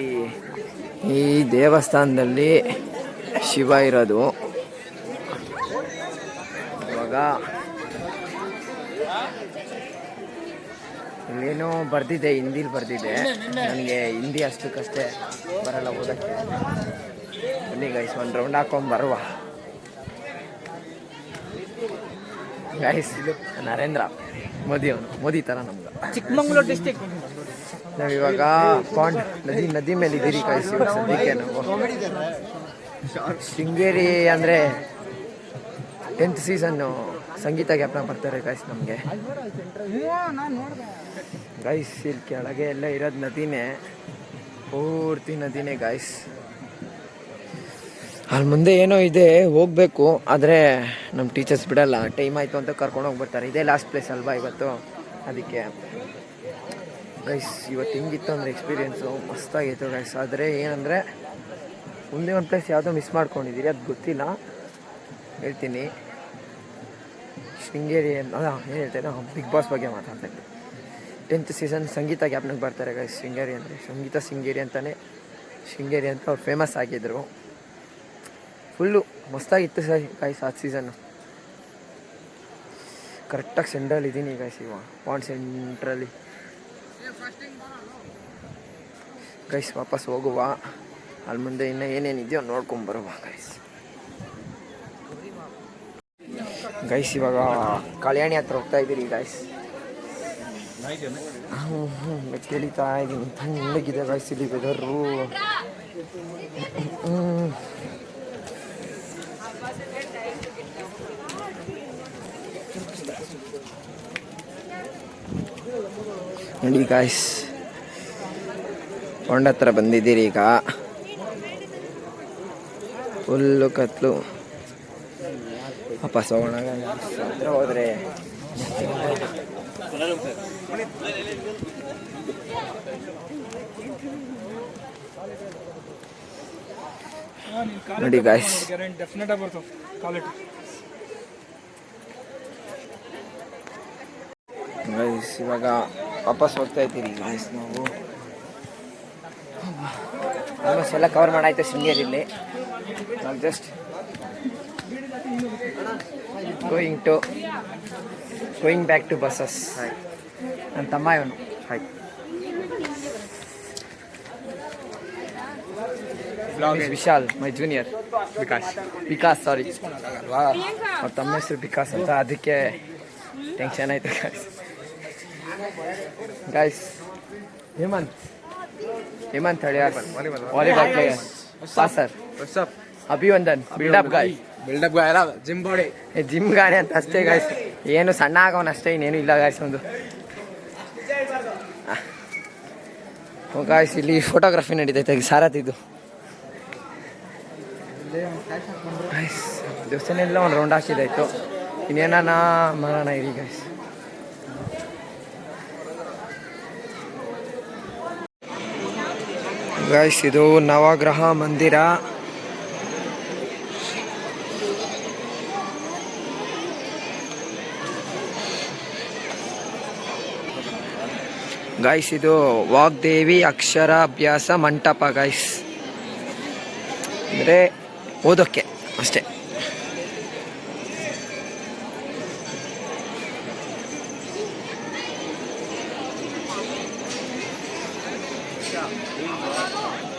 S2: ಈ ದೇವಸ್ಥಾನದಲ್ಲಿ ಶಿವ ಇರೋದು. ಇವಾಗ ಇಲ್ಲೇನೋ ಬರ್ದಿದೆ, ಹಿಂದಿಲಿ ಬರ್ದಿದೆ. ನನಗೆ ಹಿಂದಿ ಅಷ್ಟಕ್ಕಷ್ಟೇ ಬರಲ್ಲ ಓದೋಕ್ಕೆ. ಬನ್ನಿ ಗೈಸ್, ಒಂದು ರೌಂಡ್ ಹಾಕೊಂಡು ಬರುವ ಗೈಸ್. ನರೇಂದ್ರ ಮೋದಿ ಥರ ನಮ್ಗೆ.
S3: ಚಿಕ್ಕಮಂಗ್ಳೂರು ಡಿಸ್ಟಿಕ್.
S2: ನಾವಿವಾಗ ನದಿ ಮೇಲೆ ಇದ್ದೀರಿ ಗೈಸ್. ಇವಾಗ ಸದ್ಯಕ್ಕೆ ನಾವು ಶೃಂಗೇರಿ ಅಂದರೆ 10th ಸೀಸನ್ನು ಸಂಗೀತ ಜ್ಞಾಪನ ಬರ್ತಾರೆ ಗೈಸ್ ನಮಗೆ. ಗೈಸ್ ಇಲ್ಲಿ ಕೆಳಗೆ ಎಲ್ಲ ಇರೋದು ನದಿನೇ, ಪೂರ್ತಿ ನದಿನೇ ಗೈಸ್. ಅಲ್ಲಿ ಮುಂದೆ ಏನೋ ಇದೆ, ಹೋಗಬೇಕು. ಆದರೆ ನಮ್ಮ ಟೀಚರ್ಸ್ ಬಿಡಲ್ಲ. ಟೈಮ್ ಆಯಿತು ಅಂತ ಕರ್ಕೊಂಡು ಹೋಗ್ಬಿಡ್ತಾರೆ. ಇದೇ ಲಾಸ್ಟ್ ಪ್ಲೇಸ್ ಅಲ್ವಾ ಇವತ್ತು, ಅದಕ್ಕೆ ಗೈಸ್. ಇವತ್ತು ಹೆಂಗಿತ್ತು ಅಂದರೆ ಎಕ್ಸ್ಪೀರಿಯೆನ್ಸು ಮಸ್ತಾಗಿತ್ತು ಗೈಸ್. ಆದರೆ ಏನಂದರೆ ಮುಂದೆ ಒಂದು ಪ್ಲೇಸ್ ಯಾವುದೋ ಮಿಸ್ ಮಾಡ್ಕೊಂಡಿದ್ದೀರಿ, ಅದು ಗೊತ್ತಿಲ್ಲ, ಹೇಳ್ತೀನಿ. ಶೃಂಗೇರಿ ಅಲ್ಲ, ಏನು ಹೇಳ್ತೇನೆ, ಬಿಗ್ ಬಾಸ್ ಬಗ್ಗೆ ಮಾತಾಡ್ತೀನಿ. 10th ಸೀಸನ್ ಸಂಗೀತ ಜ್ಞಾಪನಕ್ಕೆ ಬರ್ತಾರೆ ಗೈಸ್. ಶೃಂಗೇರಿ ಅಂದರೆ ಶೃಂಗೇರಿ ಅಂತಲೇ ಶೃಂಗೇರಿ ಅಂತ ಅವ್ರು ಫೇಮಸ್ ಆಗಿದ್ದರು. ಫುಲ್ಲು ಮಸ್ತಾಗಿತ್ತು ಗೈಸ್ ಆ ಸೀಸನ್ನು. ಕರೆಕ್ಟಾಗಿ ಸೆಂಟ್ರಲ್ಲಿ ಇದ್ದೀನಿ ಗೈಸ್. ಇವಾಗ ಪಾಂಡ್ ಸೆಂಟ್ರಲ್ಲಿ ಗೈಸ್. ವಾಪಸ್ ಹೋಗುವ. ಅಲ್ಲಿ ಮುಂದೆ ಇನ್ನೂ ಏನೇನಿದೆಯೋ ನೋಡ್ಕೊಂಬರುವ ಗೈಸ್. ಇವಾಗ ಕಲ್ಯಾಣಿ ಹತ್ರ ಹೋಗ್ತಾ ಇದ್ದೀರಿ ಗೈಸ್. ಕೇಳಿತಾ ಇದ್ದೀನಿ. ತಣ್ಣಗಿದೆ ಗೈಸ್ ಇಲ್ಲಿ ವೆದರು. ನೋಡಿ ಗಾಯ್ಸ್, ಹೊಂಡ ಹತ್ರ ಬಂದಿದ್ದೀರಿ ಈಗ. ಫುಲ್ಲು ಕತ್ಲು. ವಾಪಸ್ ಹೋಗೋಣ ಹತ್ರ ಹೋದರೆ ನೋಡಿ ಗಾಯ್ಸ್. ಗೈಸ್ ಇವಾಗ ವಾಪಸ್ ಹೋಗ್ತಾ ಇದ್ದೀರಿ ಗೈಸ್. ನಾವು ಆಲ್ಮೋಸ್ಟ್ ಎಲ್ಲ ಕವರ್ ಮಾಡಾಯ್ತು ಶೃಂಗೇರಿಯಲ್ಲಿ. ನಾವು just going back to buses. ನನ್ನ ತಮ್ಮ ಇವನು. Vishal, my junior. Vikas sorry, ಅವ್ರ ತಮ್ಮ ಹೆಸರು ವಿಕಾಸ್ ಅಂತ, ಅದಕ್ಕೆ ಟೆನ್ಷನ್ ಆಯ್ತು guys. Hemanth Haliyar, volleyball player. Passer Abhivandan, buildup guy ಅಲ್ಲ, ಜಿಮ್ ಗಾಡಿ ಅಂತ ಅಷ್ಟೇ ಗಾಯ್ಸ್. ಏನು ಸಣ್ಣ ಆಗೋನು ಅಷ್ಟೇ, ಇನ್ನೇನು ಇಲ್ಲ ಗಾಯ್ಸ್. ಒಂದು ಗಾಯ್ಸ್ ಇಲ್ಲಿ ಫೋಟೋಗ್ರಫಿ ನಡೀತೈತೆ ಸಾರಥಿದು. ದೇವಸ್ಥಾನ ಎಲ್ಲ ಒಂದು ರೌಂಡ್ ಹಾಕಿದಾಯ್ತು. ಇನ್ನೇನ ಮಾಡೋಣ ಇರಿ ಗಾಯ್ಸ್. ಗಾಯ್ಸ್ ಇದು ನವಗ್ರಹ ಮಂದಿರ. ಗಾಯ್ಸ್ ಇದು ವಾಗ್ದೇವಿ ಅಕ್ಷರಾಭ್ಯಾಸ ಮಂಟಪ ಗಾಯ್ಸ್. ಅಂದರೆ ಓದೋಕ್ಕೆ ಅಷ್ಟೇ. ಇಲ್ಲ